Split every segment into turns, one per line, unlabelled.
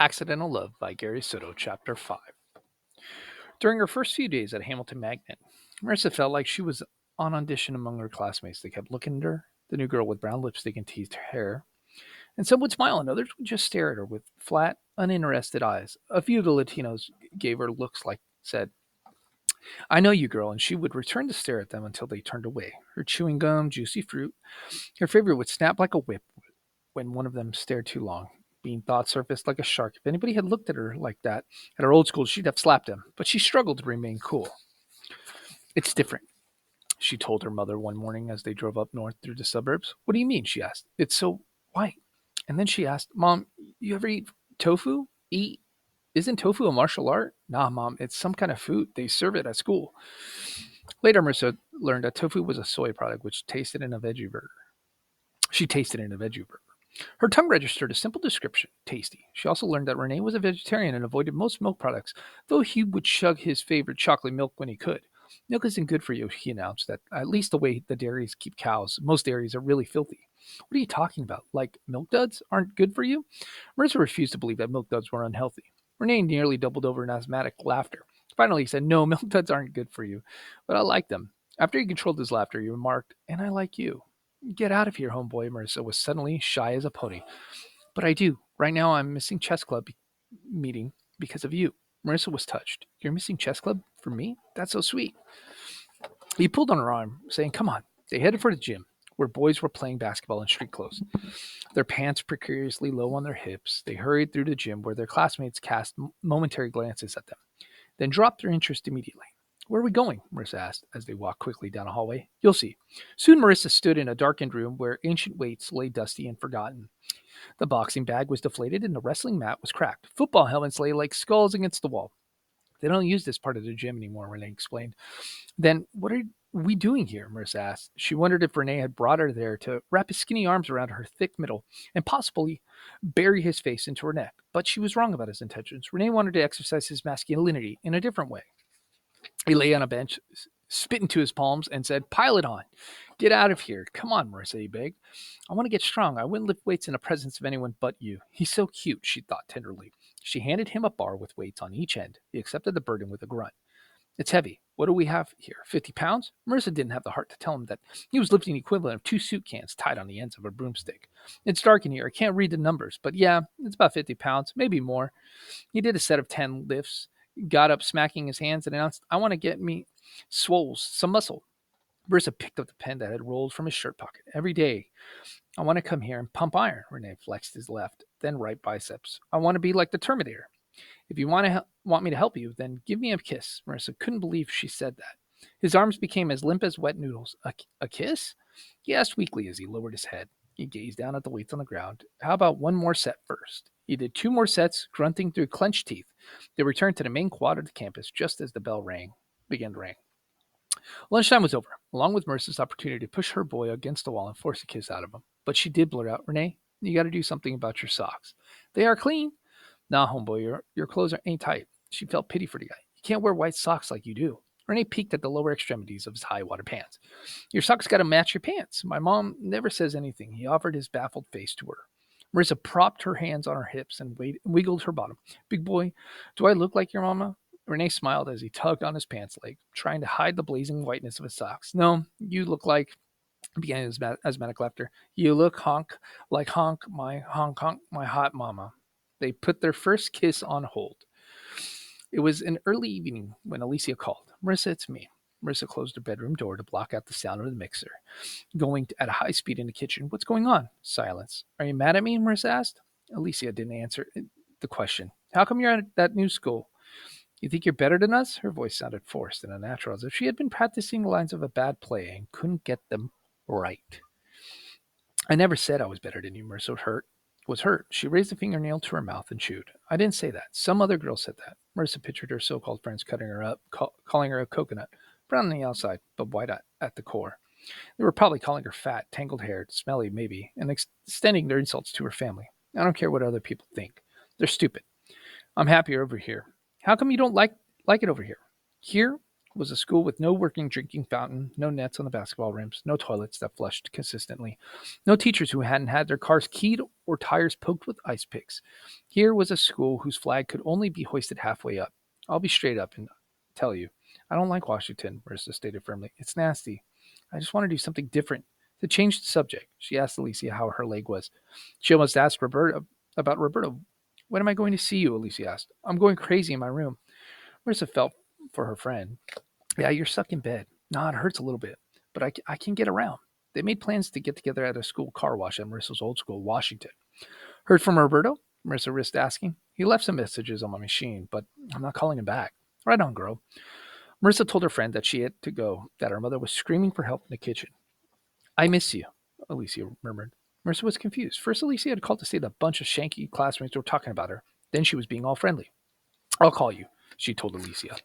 Accidental Love by Gary Soto, Chapter 5. During her first few days at Hamilton Magnet, Marissa felt like she was on audition among her classmates. They kept looking at her, the new girl with brown lipstick and teased hair, and some would smile and others would just stare at her with flat, uninterested eyes. A few of the Latinos gave her looks like said, I know you, girl, and she would return to stare at them until they turned away. Her chewing gum, juicy fruit, her favorite would snap like a whip when one of them stared too long. Bean thought surfaced like a shark. If anybody had looked at her like that at her old school, she'd have slapped him. But she struggled to remain cool. It's different, she told her mother one morning as they drove up north through the suburbs. What do you mean? She asked. It's so white. And then she asked, Mom, you ever eat tofu? Eat? Isn't tofu a martial art? Nah, Mom, it's some kind of food. They serve it at school. Later, Marissa learned that tofu was a soy product which tasted in a veggie burger. She tasted in a veggie burger. Her tongue registered a simple description, tasty. She also learned that Rene was a vegetarian and avoided most milk products, though he would chug his favorite chocolate milk when he could. Milk isn't good for you, he announced, that at least the way the dairies keep cows. Most dairies are really filthy. What are you talking about? Like milk duds aren't good for you? Marissa refused to believe that milk duds were unhealthy. Renee nearly doubled over in asthmatic laughter. Finally, he said, No, milk duds aren't good for you, but I like them. After he controlled his laughter, he remarked, And I like you. Get out of here, homeboy. Marissa was suddenly shy as a pony. But I do. Right now, I'm missing chess club meeting because of you. Marissa was touched. You're missing chess club for me? That's so sweet. He pulled on her arm, saying, Come on. They headed for the gym, where boys were playing basketball in street clothes. Their pants precariously low on their hips, they hurried through the gym where their classmates cast momentary glances at them, then dropped their interest immediately. Where are we going? Marissa asked as they walked quickly down a hallway. You'll see. Soon Marissa stood in a darkened room where ancient weights lay dusty and forgotten. The boxing bag was deflated and the wrestling mat was cracked. Football helmets lay like skulls against the wall. They don't use this part of the gym anymore, Renee explained. Then what are we doing here? Marissa asked. She wondered if Renee had brought her there to wrap his skinny arms around her thick middle and possibly bury his face into her neck. But she was wrong about his intentions. Renee wanted to exercise his masculinity in a different way. He lay on a bench, spit into his palms, and said, Pile it on. Get out of here. Come on, Marissa, he begged. I want to get strong. I wouldn't lift weights in the presence of anyone but you. He's so cute, she thought tenderly. She handed him a bar with weights on each end. He accepted the burden with a grunt. It's heavy. What do we have here? 50 pounds? Marissa didn't have the heart to tell him that he was lifting the equivalent of 2 soup cans tied on the ends of a broomstick. It's dark in here. I can't read the numbers, but yeah, it's about 50 pounds, maybe more. He did a set of 10 lifts, got up smacking his hands, and announced, I want to get me swoles, some muscle. Marissa picked up the pen that had rolled from his shirt pocket. Every day, I want to come here and pump iron. Renee flexed his left, then right biceps. I want to be like the Terminator. If you want me to help you, then give me a kiss. Marissa couldn't believe she said that. His arms became as limp as wet noodles. A kiss? He asked weakly as he lowered his head. He gazed down at the weights on the ground. How about one more set first? He did 2 more sets, grunting through clenched teeth. They returned to the main quad of the campus just as the bell began to ring. Lunchtime was over, along with Marissa's opportunity to push her boy against the wall and force a kiss out of him. But she did blurt out, Renee, you got to do something about your socks. They are clean. Nah, homeboy, your clothes ain't tight. She felt pity for the guy. You can't wear white socks like you do. Renee peeked at the lower extremities of his high water pants. Your socks got to match your pants. My mom never says anything. He offered his baffled face to her. Marissa propped her hands on her hips and wiggled her bottom. Big boy, do I look like your mama? Renee smiled as he tugged on his pants leg, trying to hide the blazing whiteness of his socks. No, you look like, began his asthmatic laughter. You look honk, my hot mama. They put their first kiss on hold. It was an early evening when Alicia called. Marissa, it's me. Marissa closed her bedroom door to block out the sound of the mixer, going at a high speed in the kitchen. What's going on? Silence. Are you mad at me? Marissa asked. Alicia didn't answer the question. How come you're at that new school? You think you're better than us? Her voice sounded forced and unnatural, as if she had been practicing the lines of a bad play and couldn't get them right. I never said I was better than you. Marissa was hurt. She raised a fingernail to her mouth and chewed. I didn't say that. Some other girl said that. Marissa pictured her so-called friends cutting her up, calling her a coconut, brown on the outside, but white at the core. They were probably calling her fat, tangled-haired, smelly, maybe, and extending their insults to her family. I don't care what other people think. They're stupid. I'm happier over here. How come you don't like it over here? Here, was a school with no working drinking fountain, no nets on the basketball rims, no toilets that flushed consistently, no teachers who hadn't had their cars keyed or tires poked with ice picks. Here was a school whose flag could only be hoisted halfway up. I'll be straight up and tell you, I don't like Washington, Marissa stated firmly. It's nasty. I just want to do something different. To change the subject, she asked Alicia how her leg was. She almost asked Roberta about Roberta. When am I going to see you? Alicia asked. I'm going crazy in my room. Marissa felt for her friend. Yeah, you're stuck in bed. Nah, it hurts a little bit, but I can get around. They made plans to get together at a school car wash at Marissa's old school, Washington. Heard from Roberto? Marissa risked asking. He left some messages on my machine, but I'm not calling him back. Right on, girl. Marissa told her friend that she had to go, that her mother was screaming for help in the kitchen. I miss you, Alicia murmured. Marissa was confused. First, Alicia had called to say that a bunch of shanky classmates were talking about her. Then she was being all friendly. I'll call you, she told Alicia.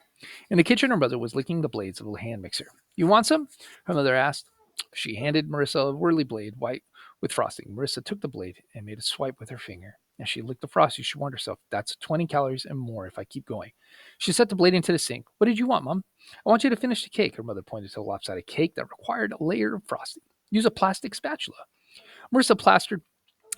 In the kitchen, her mother was licking the blades of the hand mixer. You want some? Her mother asked. She handed Marissa a whirly blade, white with frosting. Marissa took the blade and made a swipe with her finger. As she licked the frosty, she warned herself, that's 20 calories and more if I keep going. She set the blade into the sink. What did you want, Mom? I want you to finish the cake. Her mother pointed to the lopsided cake that required a layer of frosting. Use a plastic spatula. Marissa plastered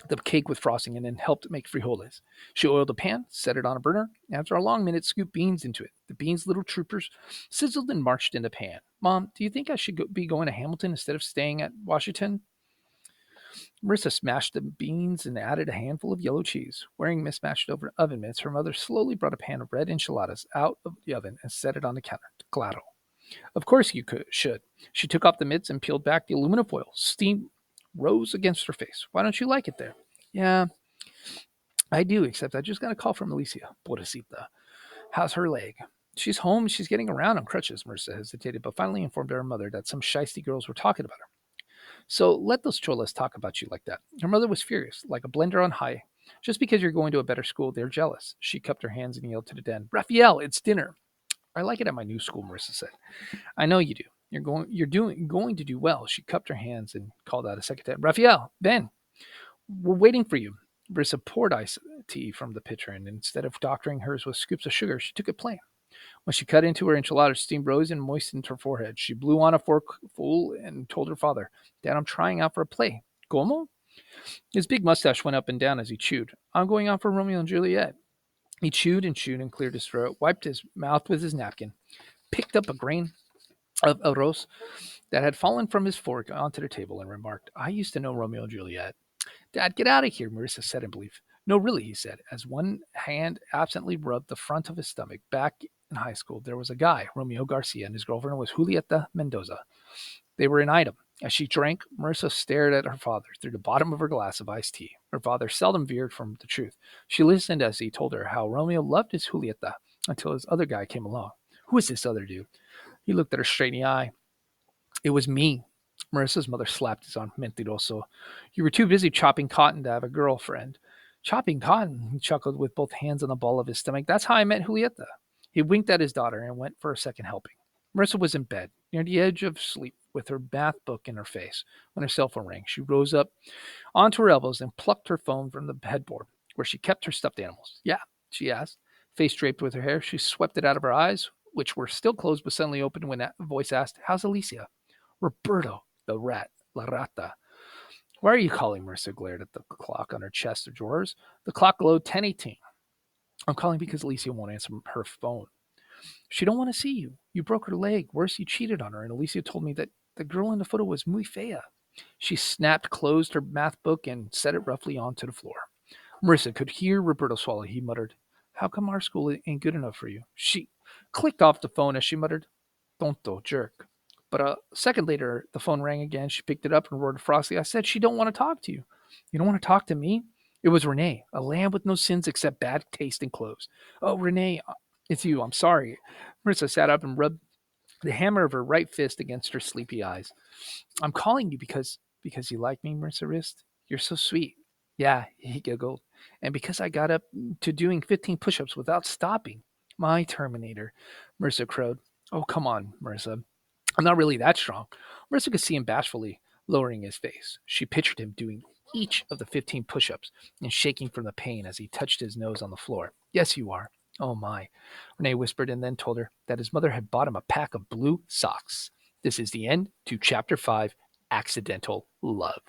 the cake with frosting and then helped make frijoles. She oiled a pan, set it on a burner, and after a long minute, scooped beans into it. The beans, little troopers, sizzled and marched in the pan. Mom, do you think I should be going to Hamilton instead of staying at Washington? Marissa smashed the beans and added a handful of yellow cheese. Wearing mismatched over oven mitts, her mother slowly brought a pan of red enchiladas out of the oven and set it on the counter. Claro. Of course you should. She took off the mitts and peeled back the aluminum foil. Steam rose against her face. Why don't you like it there? Yeah, I do, except I just got a call from Alicia. Pobrecita. How's her leg? She's home. She's getting around on crutches, Marissa hesitated, but finally informed her mother that some shisty girls were talking about her. So let those cholas talk about you like that. Her mother was furious, like a blender on high. Just because you're going to a better school, they're jealous. She cupped her hands and yelled to the den, Raphael, it's dinner. I like it at my new school, Marissa said. I know you do. You're going to do well. She cupped her hands and called out a second time, Raphael, Ben, we're waiting for you. Marissa poured iced tea from the pitcher, and instead of doctoring hers with scoops of sugar, she took it plain. When she cut into her enchilada, steam rose and moistened her forehead. She blew on a forkful and told her father, Dad, I'm trying out for a play. Como? His big mustache went up and down as he chewed. I'm going out for Romeo and Juliet. He chewed and cleared his throat, wiped his mouth with his napkin, picked up a grain of arroz that had fallen from his fork onto the table, and remarked, I used to know Romeo and Juliet. Dad, get out of here, Marissa said in belief. No, really, he said, as one hand absently rubbed the front of his stomach. Back in high school, there was a guy, Romeo Garcia, and his girlfriend was Julieta Mendoza. They were an item. As she drank, Marissa stared at her father through the bottom of her glass of iced tea. Her father seldom veered from the truth. She listened as he told her how Romeo loved his Julieta until his other guy came along. Who is this other dude? He looked at her straight in the eye. It was me. Marissa's mother slapped his arm. Mentiroso. You were too busy chopping cotton to have a girlfriend. Chopping cotton, he chuckled with both hands on the ball of his stomach. That's how I met Julieta. He winked at his daughter and went for a second helping. Marissa was in bed, near the edge of sleep, with her math book in her face. When her cell phone rang, she rose up onto her elbows and plucked her phone from the headboard, where she kept her stuffed animals. Yeah, she asked. Face draped with her hair, she swept it out of her eyes, which were still closed but suddenly opened when a voice asked, How's Alicia? Roberto, the rat, la rata. Why are you calling? Marissa glared at the clock on her chest of drawers. The clock glowed 10:18. I'm calling because Alicia won't answer her phone. She don't want to see you. You broke her leg. Worse, you cheated on her. And Alicia told me that the girl in the photo was muy fea. She snapped closed her math book and set it roughly onto the floor. Marissa could hear Roberto swallow. He muttered, How come our school ain't good enough for you? She clicked off the phone as she muttered, Tonto, jerk. But a second later, the phone rang again. She picked it up and roared frostily, I said she don't want to talk to you. You don't want to talk to me? It was Renee, a lamb with no sins except bad taste in clothes. Oh, Renee, it's you. I'm sorry. Marissa sat up and rubbed the hammer of her right fist against her sleepy eyes. I'm calling you because you like me, Marissa Wrist. You're so sweet. Yeah, he giggled. And because I got up to doing 15 push-ups without stopping. My Terminator, Marissa crowed. Oh, come on, Marissa. I'm not really that strong. Marissa could see him bashfully lowering his face. She pictured him doing each of the 15 push-ups and shaking from the pain as he touched his nose on the floor. Yes, you are. Oh my, Renee whispered and then told her that his mother had bought him a pack of blue socks. This is the end to Chapter 5 Accidental Love.